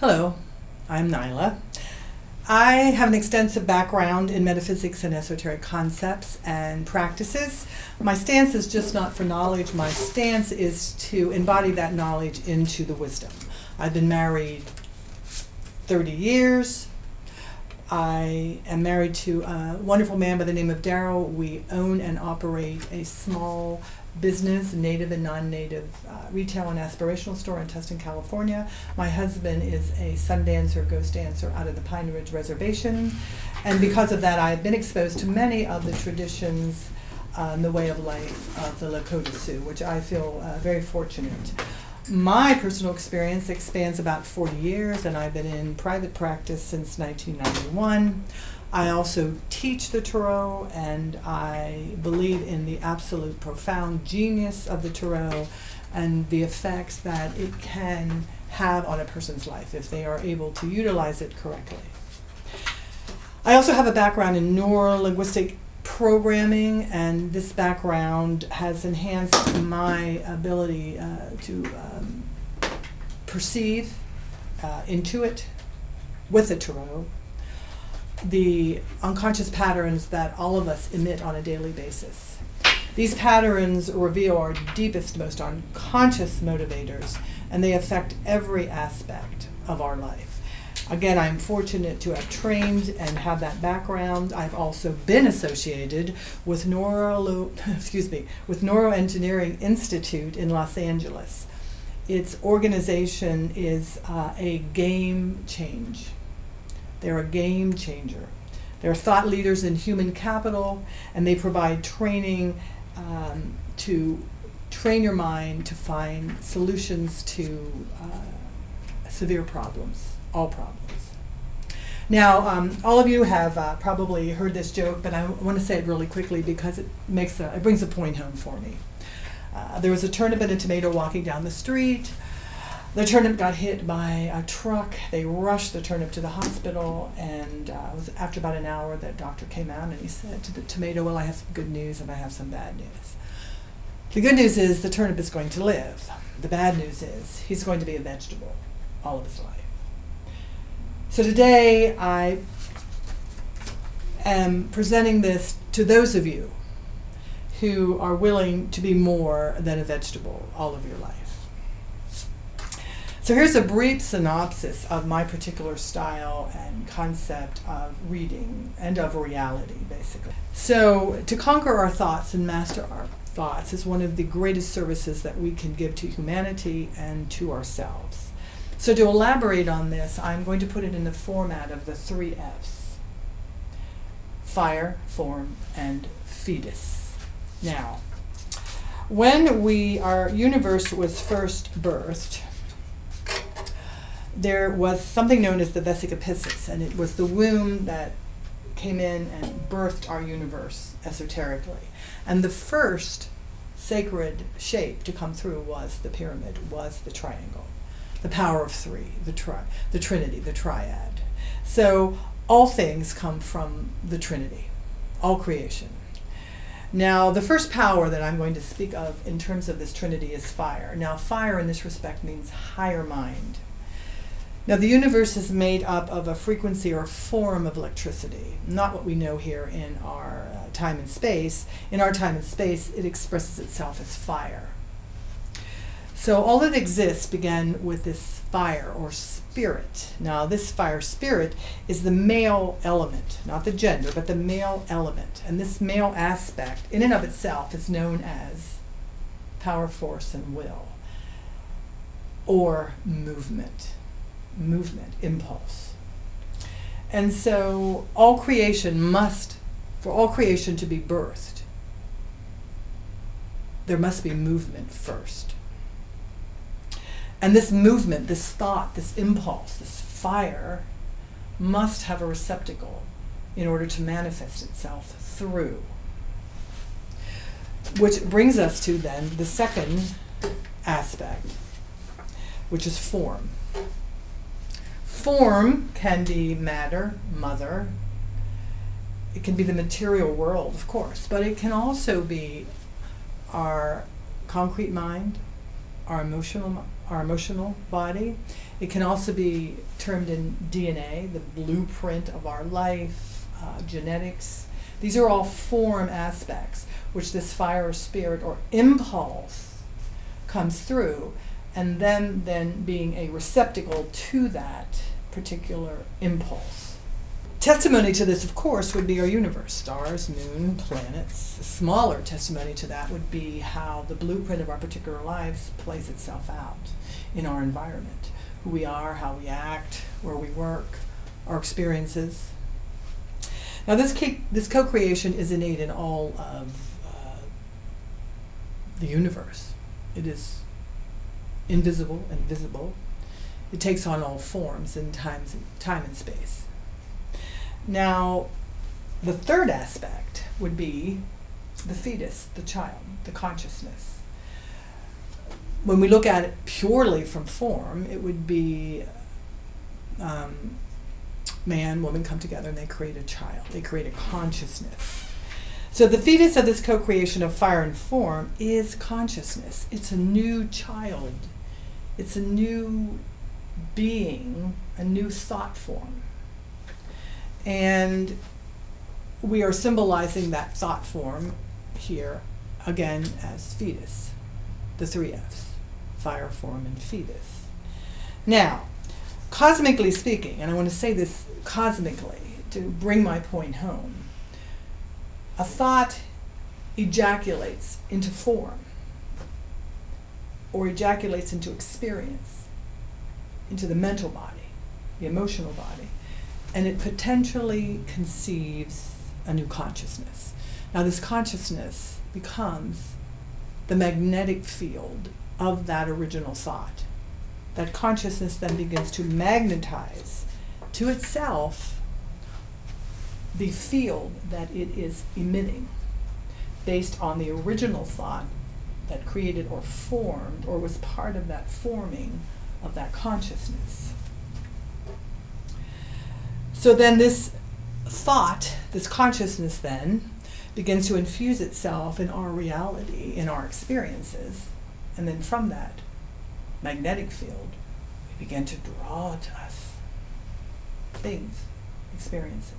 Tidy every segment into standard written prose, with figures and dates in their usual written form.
Hello, I'm Nila. I have an extensive background in metaphysics and esoteric concepts and practices. My stance is just not for knowledge. My stance is to embody that knowledge into the wisdom. I've been married 30 years. I am married to a wonderful man by the name of Daryl. We own and operate a small business, native and non-native retail and aspirational store in Tustin, California. My husband is a sun dancer, ghost dancer out of the Pine Ridge Reservation. And because of that, I've been exposed to many of the traditions in the way of life of the Lakota Sioux, which I feel very fortunate. My personal experience expands about 40 years, and I've been in private practice since 1991. I also teach the Tarot, and I believe in the absolute profound genius of the Tarot and the effects that it can have on a person's life if they are able to utilize it correctly. I also have a background in neuro-linguistic programming, and this background has enhanced my ability to perceive, intuit with the Tarot, the unconscious patterns that all of us emit on a daily basis. These patterns reveal our deepest, most unconscious motivators, and they affect every aspect of our life. Again, I'm fortunate to have trained and have that background. I've also been associated with Neuroengineering Institute in Los Angeles. Its organization is a game change. They're a game changer. They're thought leaders in human capital, and they provide training to train your mind to find solutions to severe problems, all problems. Now, all of you have probably heard this joke, but I want to say it really quickly because it brings a point home for me. There was a turnip and a tomato walking down the street. The turnip got hit by a truck. They rushed the turnip to the hospital, and it was after about an hour that doctor came out, and he said to the tomato, well, I have some good news and I have some bad news. The good news is the turnip is going to live. The bad news is he's going to be a vegetable all of his life. So today I am presenting this to those of you who are willing to be more than a vegetable all of your life. So here's a brief synopsis of my particular style and concept of reading and of reality, basically. So to conquer our thoughts and master our thoughts is one of the greatest services that we can give to humanity and to ourselves. So to elaborate on this, I'm going to put it in the format of the 3 F's. Fire, form, and fetus. Now, when our universe was first birthed, there was something known as the vesica-piscis, and it was the womb that came in and birthed our universe esoterically. And the first sacred shape to come through was the pyramid, was the triangle, the power of 3, the Trinity, the triad. So all things come from the Trinity, all creation. Now, the first power that I'm going to speak of in terms of this Trinity is fire. Now, fire in this respect means higher mind. Now, the universe is made up of a frequency or form of electricity, not what we know here in our time and space. In our time and space, it expresses itself as fire. So all that exists began with this fire or spirit. Now, this fire spirit is the male element, not the gender, but the male element. And this male aspect, in and of itself, is known as power, force, and will, or movement, impulse. And so all creation for all creation to be birthed, there must be movement first. And this movement, this thought, this impulse, this fire must have a receptacle in order to manifest itself through. Which brings us to then the second aspect, which is form. Form can be matter, mother. It can be the material world, of course, but it can also be our concrete mind, our emotional body. It can also be termed in DNA, the blueprint of our life, genetics. These are all form aspects which this fire or spirit or impulse comes through, and then being a receptacle to that particular impulse. Testimony to this, of course, would be our universe, stars, moon, planets. A smaller testimony to that would be how the blueprint of our particular lives plays itself out in our environment. Who we are, how we act, where we work, our experiences. Now this co-creation is innate in all of the universe. It is invisible and visible. It takes on all forms in time and space. Now, the third aspect would be the fetus, the child, the consciousness. When we look at it purely from form, it would be man, woman come together and they create a child. They create a consciousness. So the fetus of this co-creation of fire and form is consciousness. It's a new child. It's a new being, a new thought form. And we are symbolizing that thought form here, again, as fetus, the three F's, fire, form, and fetus. Now, cosmically speaking, and I want to say this cosmically to bring my point home, a thought ejaculates into form, or ejaculates into experience, into the mental body, the emotional body, and it potentially conceives a new consciousness. Now this consciousness becomes the magnetic field of that original thought. That consciousness then begins to magnetize to itself the field that it is emitting based on the original thought that created or formed or was part of that forming of that consciousness. So then this thought, this consciousness then, begins to infuse itself in our reality, in our experiences, and then from that magnetic field, we begin to draw to us things, experiences.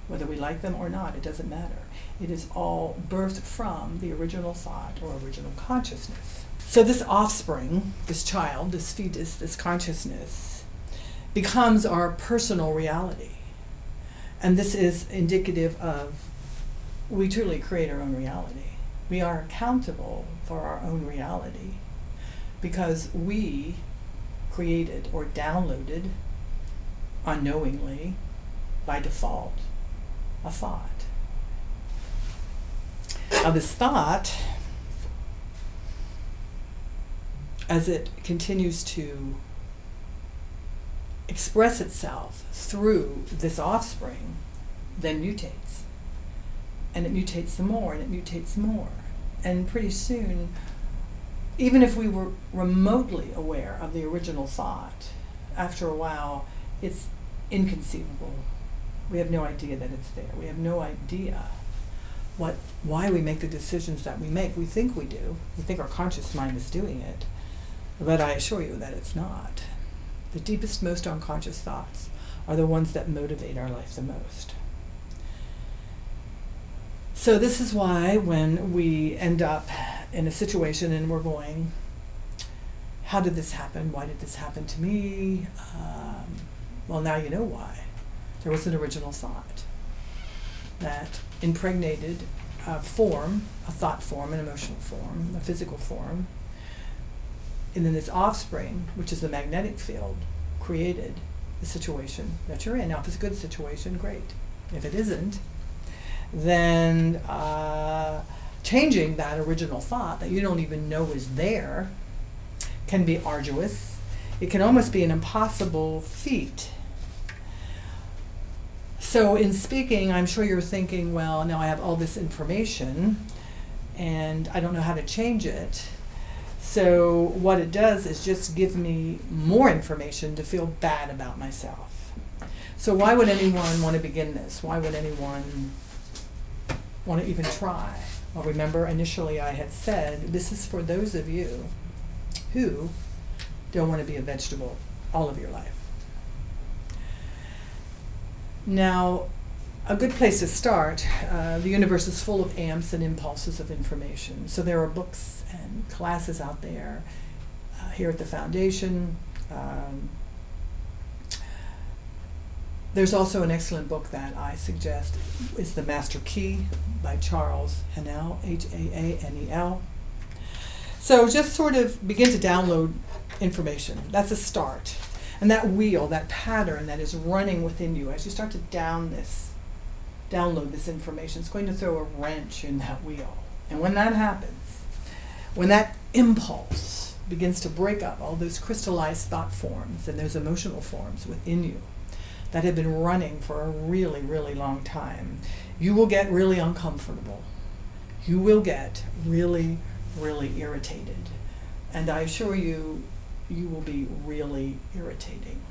Whether we like them or not, it doesn't matter. It is all birthed from the original thought or original consciousness. So this offspring, this child, this fetus, this consciousness, becomes our personal reality. And this is indicative of we truly create our own reality. We are accountable for our own reality because we created or downloaded unknowingly by default a thought. Now this thought, as it continues to express itself through this offspring, then mutates. And it mutates some more, and it mutates more. And pretty soon, even if we were remotely aware of the original thought, after a while, it's inconceivable. We have no idea that it's there. We have no idea why we make the decisions that we make. We think we do. We think our conscious mind is doing it. But I assure you that it's not. The deepest, most unconscious thoughts are the ones that motivate our life the most. So this is why when we end up in a situation and we're going, how did this happen? Why did this happen to me? Well, now you know why. There was an original thought that impregnated a form, a thought form, an emotional form, a physical form. And then this offspring, which is the magnetic field, created the situation that you're in. Now, if it's a good situation, great. If it isn't, then changing that original thought that you don't even know is there can be arduous. It can almost be an impossible feat. So in speaking, I'm sure you're thinking, well, now I have all this information and I don't know how to change it. So what it does is just give me more information to feel bad about myself. So why would anyone want to begin this? Why would anyone want to even try? Well, remember initially I had said this is for those of you who don't want to be a vegetable all of your life. Now, a good place to start, the universe is full of amps and impulses of information. So there are books and classes out there here at the Foundation. There's also an excellent book that I suggest. It's The Master Key by Charles Haanel, Haanel. So just sort of begin to download information. That's a start. And that wheel, that pattern that is running within you, as you start to download this information, it's going to throw a wrench in that wheel. And when that happens, when that impulse begins to break up all those crystallized thought forms and those emotional forms within you that have been running for a really, really long time, you will get really uncomfortable. You will get really, really irritated. And I assure you, you will be really irritating.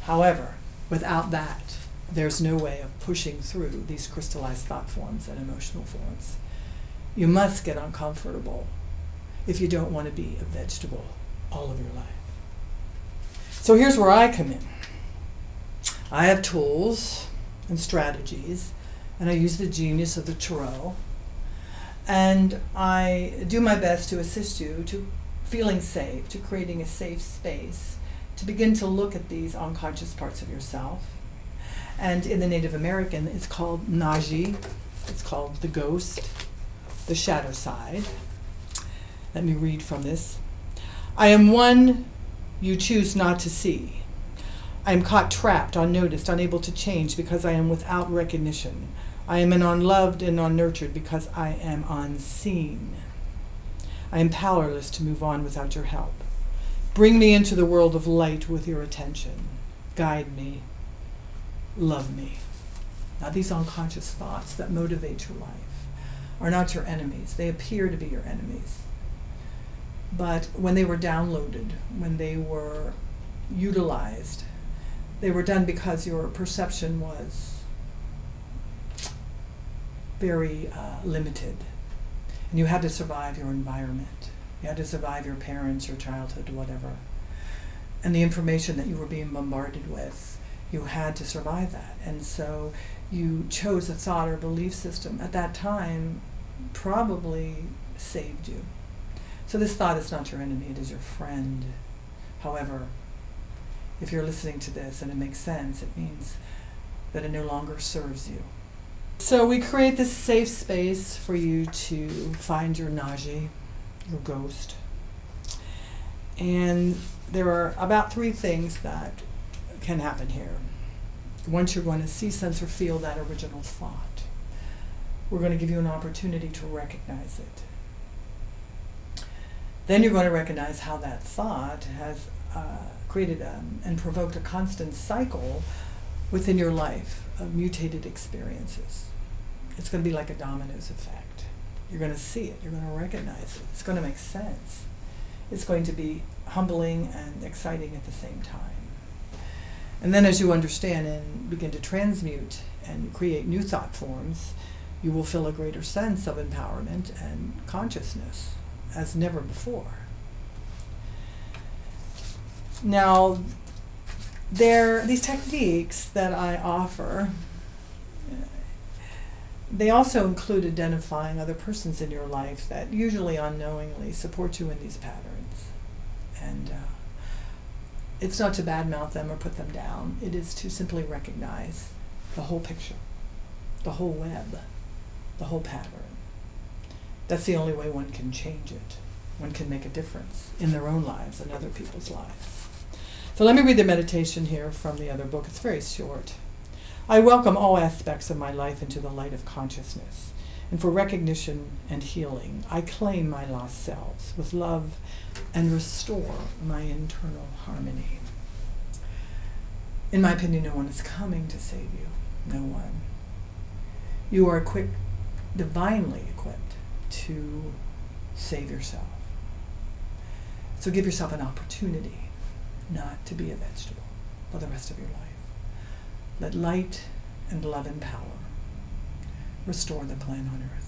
However, without that, there's no way of pushing through these crystallized thought forms and emotional forms. You must get uncomfortable if you don't want to be a vegetable all of your life. So here's where I come in. I have tools and strategies, and I use the genius of the tarot, and I do my best to assist you to feeling safe, to creating a safe space, to begin to look at these unconscious parts of yourself. And in the Native American, it's called Naji, it's called the ghost, the shadow side. Let me read from this. I am one you choose not to see. I am caught trapped, unnoticed, unable to change because I am without recognition. I am an unloved and unnurtured because I am unseen. I am powerless to move on without your help. Bring me into the world of light with your attention. Guide me. Love me. Now, these unconscious thoughts that motivate your life are not your enemies. They appear to be your enemies. But when they were downloaded, when they were utilized, they were done because your perception was very limited. And you had to survive your environment. You had to survive your parents, your childhood, whatever. And the information that you were being bombarded with, you had to survive that. And so you chose a thought or belief system at that time probably saved you. So this thought is not your enemy, it is your friend. However, if you're listening to this and it makes sense, it means that it no longer serves you. So we create this safe space for you to find your Naji, your ghost. And there are about 3 things that can happen here. Once you're going to see, sense, or feel that original thought, we're going to give you an opportunity to recognize it. Then you're going to recognize how that thought has created and provoked a constant cycle within your life of mutated experiences. It's going to be like a dominoes effect. You're going to see it. You're going to recognize it. It's going to make sense. It's going to be humbling and exciting at the same time. And then as you understand and begin to transmute and create new thought forms, you will feel a greater sense of empowerment and consciousness as never before. Now, these techniques that I offer, they also include identifying other persons in your life that usually unknowingly support you in these patterns. And it's not to badmouth them or put them down. It is to simply recognize the whole picture, the whole web, the whole pattern. That's the only way one can change it. One can make a difference in their own lives and other people's lives. So let me read the meditation here from the other book. It's very short. I welcome all aspects of my life into the light of consciousness. And for recognition and healing, I claim my lost selves with love and restore my internal harmony. In my opinion, no one is coming to save you. No one. You are divinely equipped to save yourself. So give yourself an opportunity not to be a vegetable for the rest of your life. Let light and love and power restore the plan on earth.